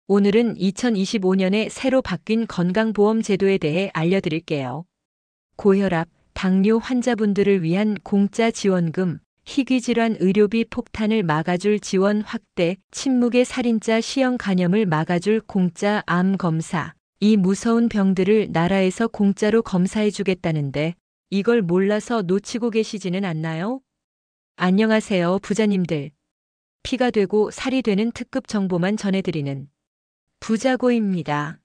오늘은 2025년에 새로 바뀐 건강보험 제도에 대해 알려드릴게요. 고혈압, 당뇨 환자분들을 위한 공짜 지원금, 희귀질환 의료비 폭탄을 막아줄 지원 확대, 침묵의 살인자 시형 간염을 막아줄 공짜 암 검사. 이 무서운 병들을 나라에서 공짜로 검사해주겠다는데 이걸 몰라서 놓치고 계시지는 않나요? 안녕하세요, 부자님들. 피가 되고 살이 되는 특급 정보만 전해드리는 부자고입니다.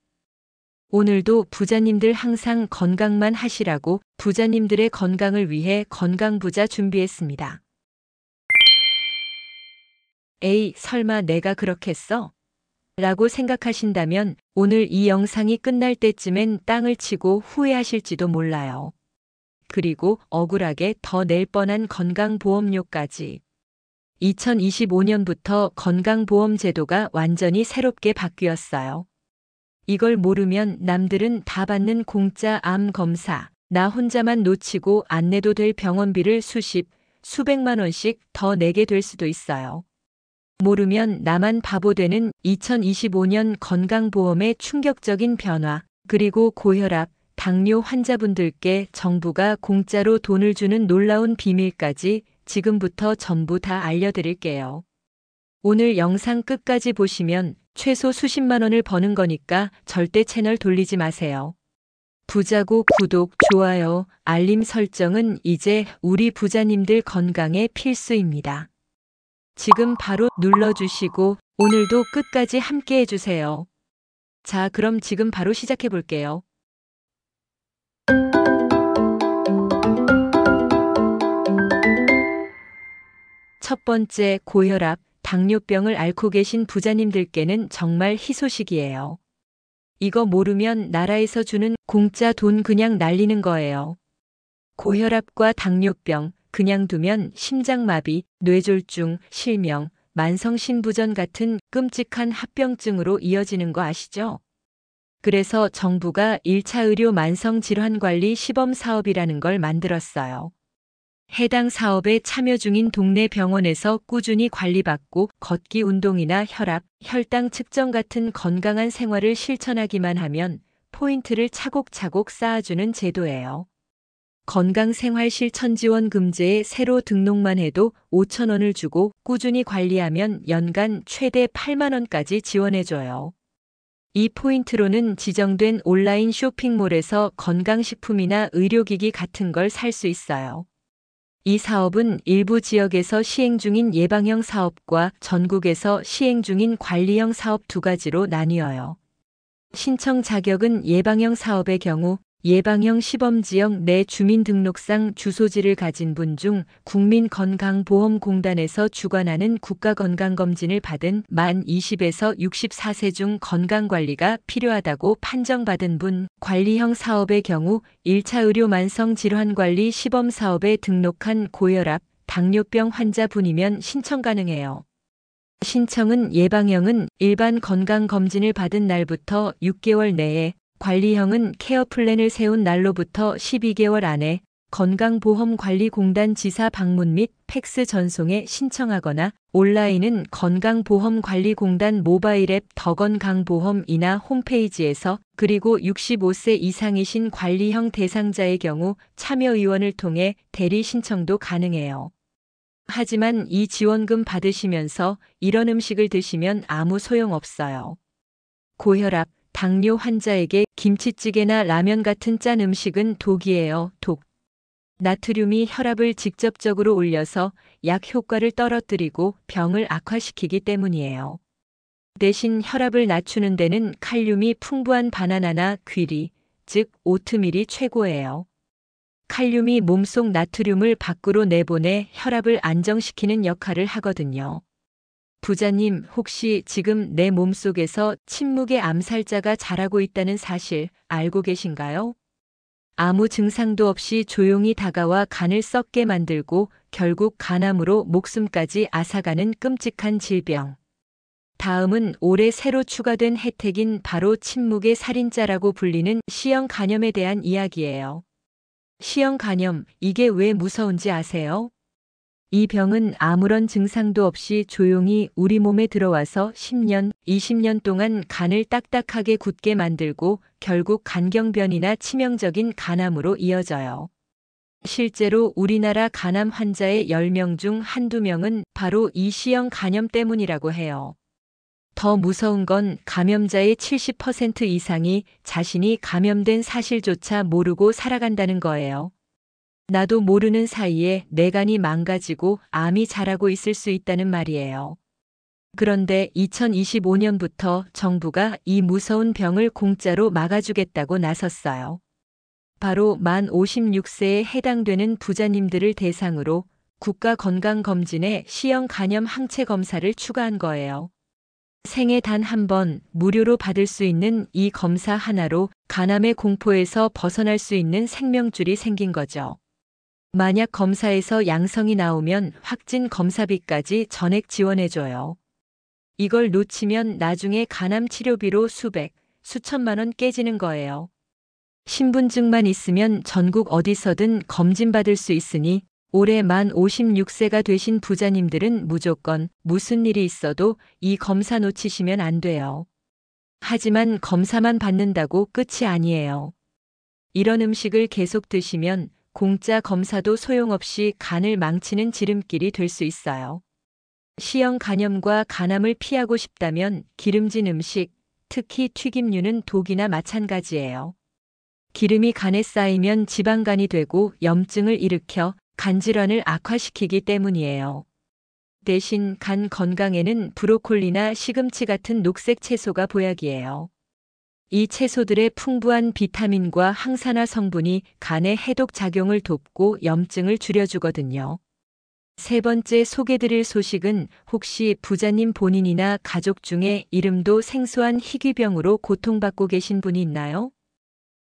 오늘도 부자님들 항상 건강만 하시라고 부자님들의 건강을 위해 건강부자 준비했습니다. 에이, 설마 내가 그렇겠어? 라고 생각하신다면 오늘 이 영상이 끝날 때쯤엔 땅을 치고 후회하실지도 몰라요. 그리고 억울하게 더 낼 뻔한 건강보험료까지. 2025년부터 건강보험 제도가 완전히 새롭게 바뀌었어요. 이걸 모르면 남들은 다 받는 공짜 암 검사, 나 혼자만 놓치고 안 내도 될 병원비를 수백만 원씩 더 내게 될 수도 있어요. 모르면 나만 바보 되는 2025년 건강보험의 충격적인 변화, 그리고 고혈압, 당뇨 환자분들께 정부가 공짜로 돈을 주는 놀라운 비밀까지 지금부터 전부 다 알려드릴게요. 오늘 영상 끝까지 보시면 최소 수십만 원을 버는 거니까 절대 채널 돌리지 마세요. 부자고 구독, 좋아요, 알림 설정은 이제 우리 부자님들 건강에 필수입니다. 지금 바로 눌러주시고 오늘도 끝까지 함께 해주세요. 자, 그럼 지금 바로 시작해 볼게요. 첫 번째, 고혈압, 당뇨병을 앓고 계신 부자님들께는 정말 희소식이에요. 이거 모르면 나라에서 주는 공짜 돈 그냥 날리는 거예요. 고혈압과 당뇨병, 그냥 두면 심장마비, 뇌졸중, 실명, 만성신부전 같은 끔찍한 합병증으로 이어지는 거 아시죠? 그래서 정부가 1차 의료 만성질환관리 시범사업이라는 걸 만들었어요. 해당 사업에 참여 중인 동네 병원에서 꾸준히 관리받고 걷기 운동이나 혈압, 혈당 측정 같은 건강한 생활을 실천하기만 하면 포인트를 차곡차곡 쌓아주는 제도예요. 건강생활실천지원금제에 새로 등록만 해도 5천 원을 주고 꾸준히 관리하면 연간 최대 8만 원까지 지원해줘요. 이 포인트로는 지정된 온라인 쇼핑몰에서 건강식품이나 의료기기 같은 걸 살 수 있어요. 이 사업은 일부 지역에서 시행 중인 예방형 사업과 전국에서 시행 중인 관리형 사업 두 가지로 나뉘어요. 신청 자격은 예방형 사업의 경우 예방형 시범지역 내 주민등록상 주소지를 가진 분 중 국민건강보험공단에서 주관하는 국가건강검진을 받은 만 20에서 64세 중 건강관리가 필요하다고 판정받은 분, 관리형 사업의 경우 1차 의료 만성질환관리 시범사업에 등록한 고혈압, 당뇨병 환자분이면 신청 가능해요. 신청은 예방형은 일반 건강검진을 받은 날부터 6개월 내에, 관리형은 케어 플랜을 세운 날로부터 12개월 안에 건강보험관리공단 지사 방문 및 팩스 전송에 신청하거나 온라인은 건강보험관리공단 모바일 앱 더건강보험이나 홈페이지에서, 그리고 65세 이상이신 관리형 대상자의 경우 참여의원을 통해 대리 신청도 가능해요. 하지만 이 지원금 받으시면서 이런 음식을 드시면 아무 소용없어요. 고혈압, 당뇨 환자에게 김치찌개나 라면 같은 짠 음식은 독이에요, 독. 나트륨이 혈압을 직접적으로 올려서 약 효과를 떨어뜨리고 병을 악화시키기 때문이에요. 대신 혈압을 낮추는 데는 칼륨이 풍부한 바나나나 귀리, 즉 오트밀이 최고예요. 칼륨이 몸속 나트륨을 밖으로 내보내 혈압을 안정시키는 역할을 하거든요. 부자님, 혹시 지금 내 몸속에서 침묵의 암살자가 자라고 있다는 사실 알고 계신가요? 아무 증상도 없이 조용히 다가와 간을 썩게 만들고 결국 간암으로 목숨까지 앗아가는 끔찍한 질병. 다음은 올해 새로 추가된 혜택인 바로 침묵의 살인자라고 불리는 시형 간염에 대한 이야기예요. 시형 간염, 이게 왜 무서운지 아세요? 이 병은 아무런 증상도 없이 조용히 우리 몸에 들어와서 10년, 20년 동안 간을 딱딱하게 굳게 만들고 결국 간경변이나 치명적인 간암으로 이어져요. 실제로 우리나라 간암 환자의 10명 중 한두 명은 바로 이 C형 간염 때문이라고 해요. 더 무서운 건 감염자의 70% 이상이 자신이 감염된 사실조차 모르고 살아간다는 거예요. 나도 모르는 사이에 내 간이 망가지고 암이 자라고 있을 수 있다는 말이에요. 그런데 2025년부터 정부가 이 무서운 병을 공짜로 막아주겠다고 나섰어요. 바로 만 56세에 해당되는 부자님들을 대상으로 국가건강검진에 C형 간염 항체 검사를 추가한 거예요. 생애 단 한 번 무료로 받을 수 있는 이 검사 하나로 간암의 공포에서 벗어날 수 있는 생명줄이 생긴 거죠. 만약 검사에서 양성이 나오면 확진 검사비까지 전액 지원해줘요. 이걸 놓치면 나중에 간암 치료비로 수백, 수천만 원 깨지는 거예요. 신분증만 있으면 전국 어디서든 검진받을 수 있으니 올해 만 56세가 되신 부자님들은 무조건 무슨 일이 있어도 이 검사 놓치시면 안 돼요. 하지만 검사만 받는다고 끝이 아니에요. 이런 음식을 계속 드시면 공짜 검사도 소용없이 간을 망치는 지름길이 될 수 있어요. C형 간염과 간암을 피하고 싶다면 기름진 음식, 특히 튀김류는 독이나 마찬가지예요. 기름이 간에 쌓이면 지방간이 되고 염증을 일으켜 간질환을 악화시키기 때문이에요. 대신 간 건강에는 브로콜리나 시금치 같은 녹색 채소가 보약이에요. 이 채소들의 풍부한 비타민과 항산화 성분이 간의 해독 작용을 돕고 염증을 줄여주거든요. 세 번째 소개드릴 소식은 혹시 부자님 본인이나 가족 중에 이름도 생소한 희귀병으로 고통받고 계신 분이 있나요?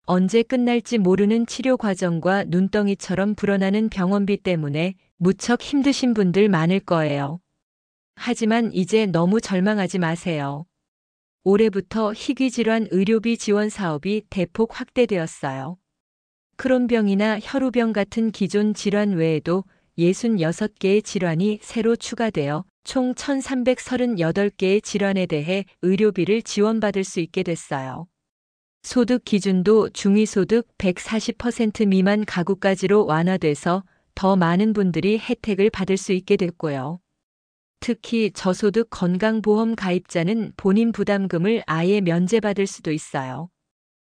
언제 끝날지 모르는 치료 과정과 눈덩이처럼 불어나는 병원비 때문에 무척 힘드신 분들 많을 거예요. 하지만 이제 너무 절망하지 마세요. 올해부터 희귀질환 의료비 지원 사업이 대폭 확대되었어요. 크론병이나 혈우병 같은 기존 질환 외에도 66개의 질환이 새로 추가되어 총 1338개의 질환에 대해 의료비를 지원받을 수 있게 됐어요. 소득 기준도 중위소득 140% 미만 가구까지로 완화돼서 더 많은 분들이 혜택을 받을 수 있게 됐고요. 특히 저소득 건강보험 가입자는 본인 부담금을 아예 면제받을 수도 있어요.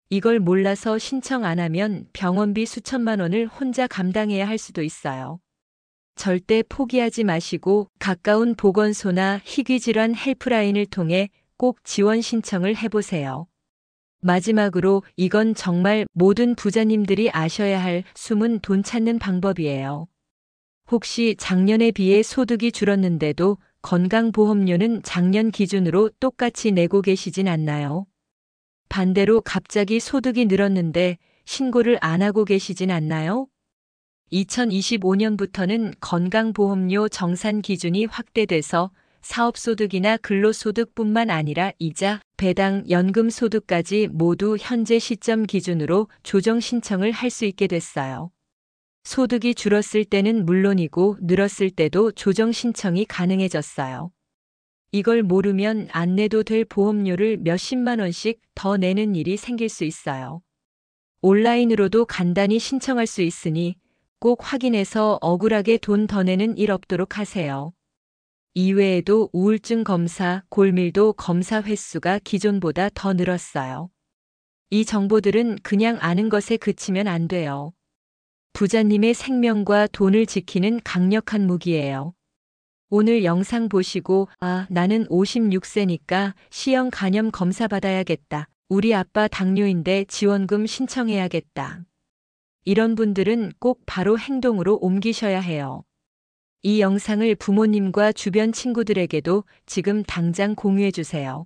이걸 몰라서 신청 안 하면 병원비 수천만 원을 혼자 감당해야 할 수도 있어요. 절대 포기하지 마시고 가까운 보건소나 희귀질환 헬프라인을 통해 꼭 지원 신청을 해보세요. 마지막으로 이건 정말 모든 부자님들이 아셔야 할 숨은 돈 찾는 방법이에요. 혹시 작년에 비해 소득이 줄었는데도 건강보험료는 작년 기준으로 똑같이 내고 계시진 않나요? 반대로 갑자기 소득이 늘었는데 신고를 안 하고 계시진 않나요? 2025년부터는 건강보험료 정산 기준이 확대돼서 사업소득이나 근로소득뿐만 아니라 이자, 배당, 연금소득까지 모두 현재 시점 기준으로 조정 신청을 할 수 있게 됐어요. 소득이 줄었을 때는 물론이고 늘었을 때도 조정 신청이 가능해졌어요. 이걸 모르면 안 내도 될 보험료를 몇십만 원씩 더 내는 일이 생길 수 있어요. 온라인으로도 간단히 신청할 수 있으니 꼭 확인해서 억울하게 돈 더 내는 일 없도록 하세요. 이외에도 우울증 검사, 골밀도 검사 횟수가 기존보다 더 늘었어요. 이 정보들은 그냥 아는 것에 그치면 안 돼요. 부자님의 생명과 돈을 지키는 강력한 무기예요. 오늘 영상 보시고 나는 56세니까 C형 간염 검사 받아야겠다. 우리 아빠 당뇨인데 지원금 신청해야겠다. 이런 분들은 꼭 바로 행동으로 옮기셔야 해요. 이 영상을 부모님과 주변 친구들에게도 지금 당장 공유해 주세요.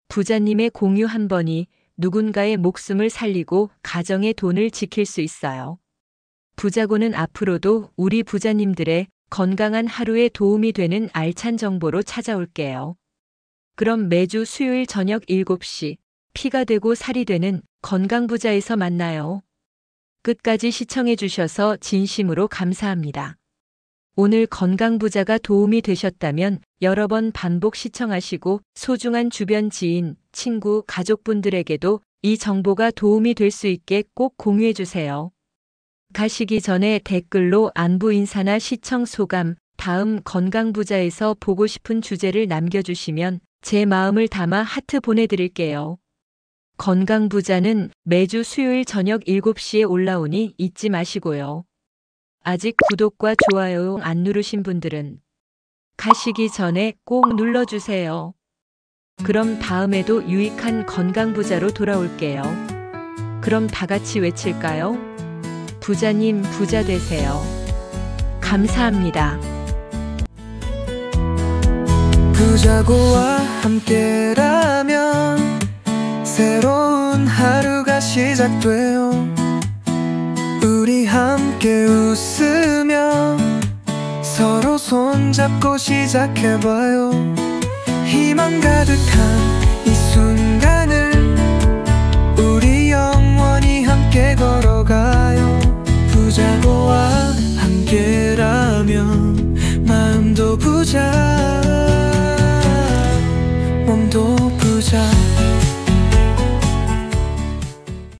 부자님의 공유 한 번이 누군가의 목숨을 살리고 가정의 돈을 지킬 수 있어요. 부자고는 앞으로도 우리 부자님들의 건강한 하루에 도움이 되는 알찬 정보로 찾아올게요. 그럼 매주 수요일 저녁 7시 피가 되고 살이 되는 건강부자에서 만나요. 끝까지 시청해 주셔서 진심으로 감사합니다. 오늘 건강부자가 도움이 되셨다면 여러 번 반복 시청하시고 소중한 주변 지인, 친구, 가족분들에게도 이 정보가 도움이 될 수 있게 꼭 공유해 주세요. 가시기 전에 댓글로 안부 인사나 시청 소감, 다음 건강부자에서 보고 싶은 주제를 남겨주시면 제 마음을 담아 하트 보내드릴게요. 건강부자는 매주 수요일 저녁 7시에 올라오니 잊지 마시고요. 아직 구독과 좋아요 안 누르신 분들은 가시기 전에 꼭 눌러주세요. 그럼 다음에도 유익한 건강부자로 돌아올게요. 그럼 다 같이 외칠까요? 부자님 부자 되세요. 감사합니다. 부자고와 함께라면 새로운 하루가 시작돼요. 우리 함께 웃으며 서로 손잡고 시작해봐요. 희망 가득한 이 순간을 우리 영원히 함께 걸어가요. 부자고와 함께라면 마음도 부자.